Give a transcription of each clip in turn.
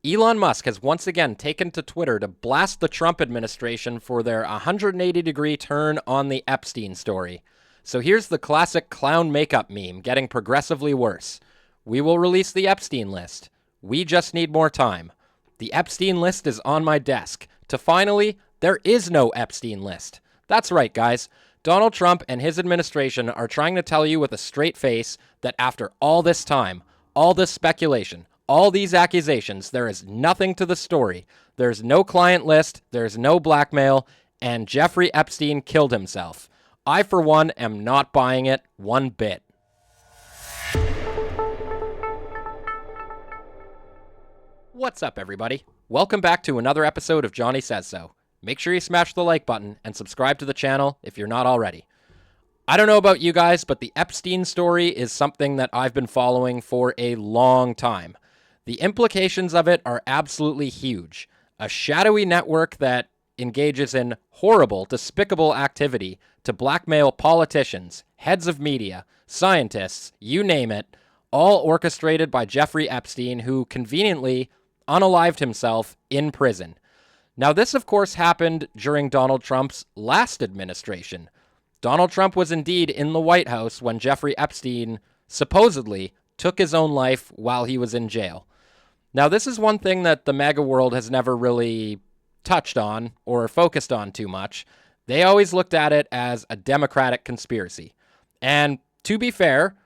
Elon Musk has once again taken to Twitter to blast the Trump administration for their 180-degree turn on the Epstein story. So here's the classic clown makeup meme getting progressively worse. We will release the Epstein list. We just need more time. The Epstein list is on my desk. To finally, there is no Epstein list. That's right, guys. Donald Trump and his administration are trying to tell you with a straight face that after all this time, all this speculation, all these accusations, there is nothing to the story. There's no client list, there's no blackmail, and Jeffrey Epstein killed himself. I, for one, am not buying it one bit. What's up, everybody? Welcome back to another episode of Johnny Says So. Make sure you smash the like button and subscribe to the channel if you're not already. I don't know about you guys, but the Epstein story is something that I've been following for a long time. The implications of it are absolutely huge. A shadowy network that engages in horrible, despicable activity to blackmail politicians, heads of media, scientists, you name it, all orchestrated by Jeffrey Epstein, who conveniently unalived himself in prison. Now, this, of course, happened during Donald Trump's last administration. Donald Trump was indeed in the White House when Jeffrey Epstein supposedly took his own life while he was in jail. Now, this is one thing that the MAGA world has never really touched on or focused on too much. They always looked at it as a Democratic conspiracy. And to be fair,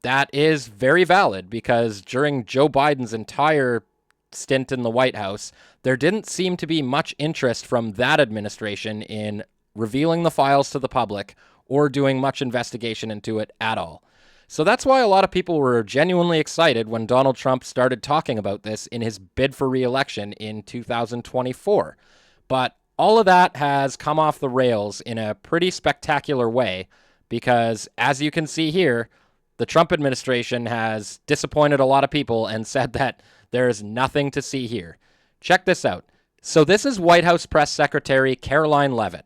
that is very valid because during Joe Biden's entire stint in the White House, there didn't seem to be much interest from that administration in revealing the files to the public or doing much investigation into it at all. So that's why a lot of people were genuinely excited when Donald Trump started talking about this in his bid for re-election in 2024. But all of that has come off the rails in a pretty spectacular way because, as you can see here, the Trump administration has disappointed a lot of people and said that there is nothing to see here. Check this out. So this is White House Press Secretary Karoline Leavitt.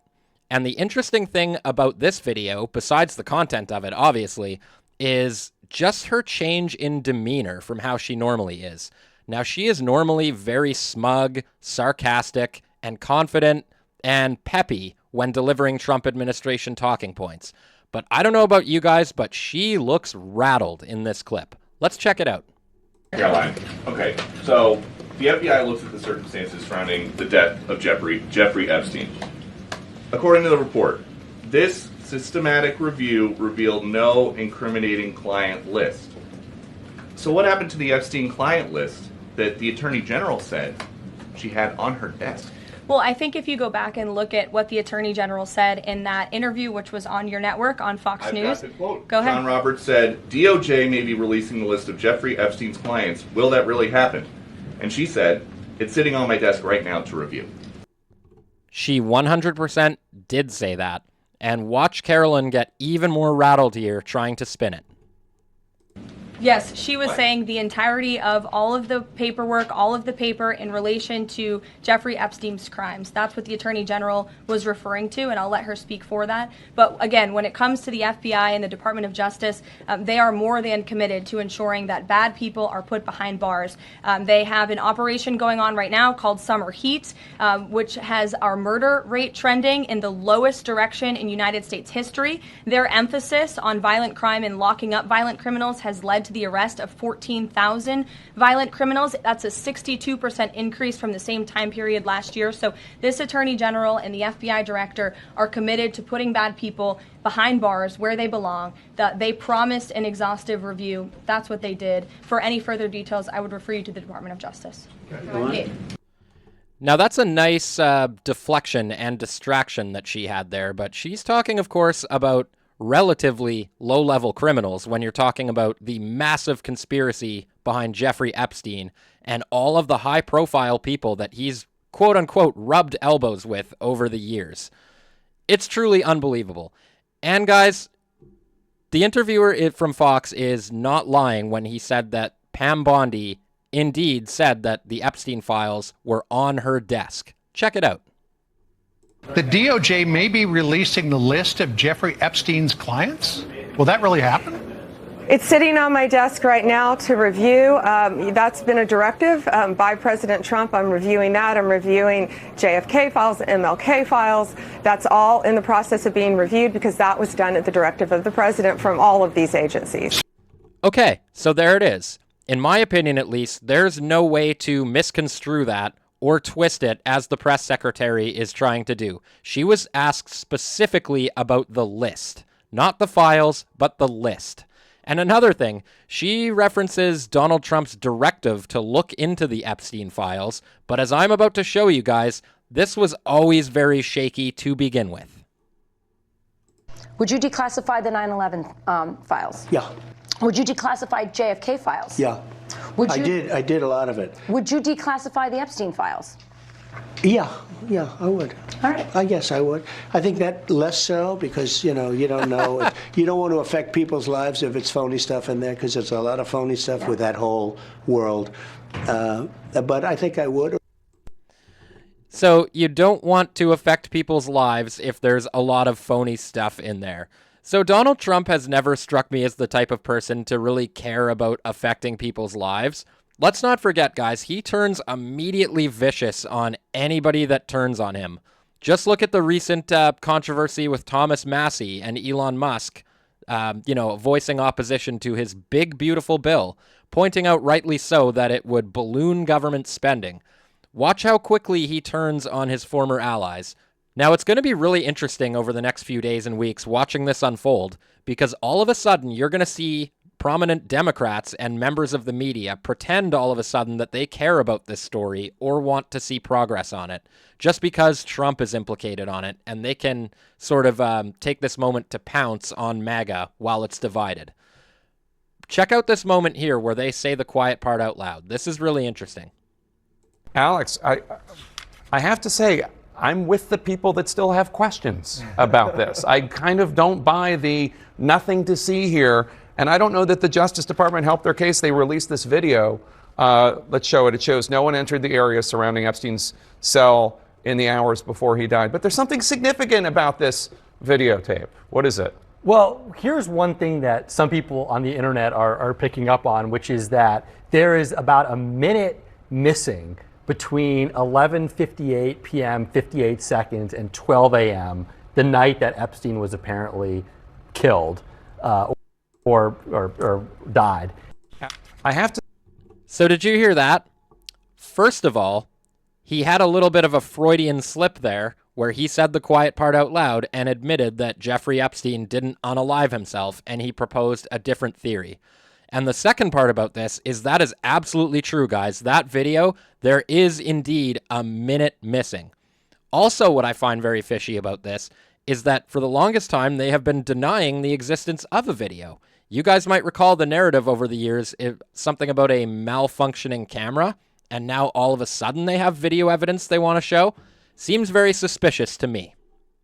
And the interesting thing about this video, besides the content of it, obviously, is just her change in demeanor from how she normally is. Now, she is normally very smug, sarcastic, and confident and peppy when delivering Trump administration talking points. But I don't know about you guys, but she looks rattled in this clip. Let's check it out. Caroline, okay, so the FBI looks at the circumstances surrounding the death of Jeffrey Epstein. According to the report, this systematic review revealed no incriminating client list. So what happened to the Epstein client list that the Attorney General said she had on her desk? Well, I think if you go back and look at what the Attorney General said in that interview, which was on your network, on Fox News. Got the quote. Go ahead. John Roberts said, DOJ may be releasing the list of Jeffrey Epstein's clients. Will that really happen? And she said, it's sitting on my desk right now to review. She 100% did say that. And watch Carolyn get even more rattled here trying to spin it. Yes, she was saying the entirety of all of the paperwork, all of the paper in relation to Jeffrey Epstein's crimes. That's what the Attorney General was referring to, and I'll let her speak for that. But again, when it comes to the FBI and the Department of Justice, they are more than committed to ensuring that bad people are put behind bars. They have an operation going on right now called Summer Heat, which has our murder rate trending in the lowest direction in United States history. Their emphasis on violent crime and locking up violent criminals has led to the arrest of 14,000 violent criminals. That's a 62% increase from the same time period last year. So this Attorney General and the FBI Director are committed to putting bad people behind bars where they belong. They promised an exhaustive review. That's what they did. For any further details, I would refer you to the Department of Justice. Okay. Now, that's a nice deflection and distraction that she had there, but she's talking, of course, about relatively low-level criminals when you're talking about the massive conspiracy behind Jeffrey Epstein and all of the high-profile people that he's quote-unquote rubbed elbows with over the years. It's truly unbelievable. And guys, the interviewer from Fox is not lying when he said that Pam Bondi indeed said that the Epstein files were on her desk. Check it out. The DOJ may be releasing the list of Jeffrey Epstein's clients? Will that really happen? It's sitting on my desk right now to review. That's been a directive by President Trump. I'm reviewing that. I'm reviewing JFK files, MLK files. That's all in the process of being reviewed because that was done at the directive of the president from all of these agencies. Okay, so there it is. In my opinion, at least, there's no way to misconstrue that or twist it as the press secretary is trying to do. She was asked specifically about the list, not the files, but the list. And another thing, she references Donald Trump's directive to look into the Epstein files, but as I'm about to show you guys, this was always very shaky to begin with. Would you declassify the 9/11 files? Yeah. Would you declassify JFK files? Yeah. Would you, I did a lot of it. Would you declassify the Epstein files? Yeah, I would. All right. I guess I would. I think that less so because, you don't know. You don't want to affect people's lives if it's phony stuff in there because there's a lot of phony stuff with that whole world. But I think I would. So you don't want to affect people's lives if there's a lot of phony stuff in there. So Donald Trump has never struck me as the type of person to really care about affecting people's lives. Let's not forget, guys, he turns immediately vicious on anybody that turns on him. Just look at the recent controversy with Thomas Massie and Elon Musk, voicing opposition to his big, beautiful bill, pointing out rightly so that it would balloon government spending. Watch how quickly he turns on his former allies. Now, it's going to be really interesting over the next few days and weeks watching this unfold, because all of a sudden you're going to see prominent Democrats and members of the media pretend all of a sudden that they care about this story or want to see progress on it, just because Trump is implicated on it, and they can sort of take this moment to pounce on MAGA while it's divided. Check out this moment here where they say the quiet part out loud. This is really interesting. Alex, I have to say, I'm with the people that still have questions about this. I kind of don't buy the nothing to see here. And I don't know that the Justice Department helped their case. They released this video. Let's show it. It shows no one entered the area surrounding Epstein's cell in the hours before he died. But there's something significant about this videotape. What is it? Well, here's one thing that some people on the internet are picking up on, which is that there is about a minute missing between 11:58 p.m., 58 seconds, and 12 a.m., the night that Epstein was apparently killed or died. I have to. So did you hear that? First of all, he had a little bit of a Freudian slip there where he said the quiet part out loud and admitted that Jeffrey Epstein didn't unalive himself, and he proposed a different theory. And the second part about this is that is absolutely true, guys. That video, there is indeed a minute missing. Also, what I find very fishy about this is that for the longest time, they have been denying the existence of a video. You guys might recall the narrative over the years, something about a malfunctioning camera, and now all of a sudden they have video evidence they want to show. Seems very suspicious to me.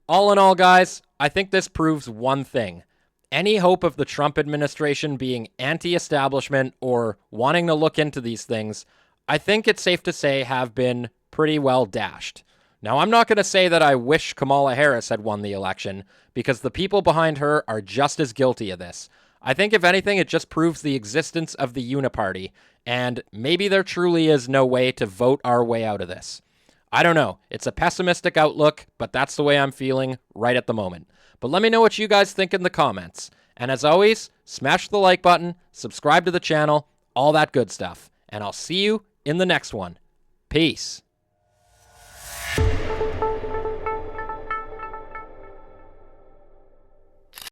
All in all, guys, I think this proves one thing. Any hope of the Trump administration being anti-establishment or wanting to look into these things, I think it's safe to say have been pretty well dashed. Now, I'm not going to say that I wish Kamala Harris had won the election, because the people behind her are just as guilty of this. I think, if anything, it just proves the existence of the uniparty, and maybe there truly is no way to vote our way out of this. I don't know. It's a pessimistic outlook, but that's the way I'm feeling right at the moment. But let me know what you guys think in the comments. And as always, smash the like button, subscribe to the channel, all that good stuff. And I'll see you in the next one. Peace.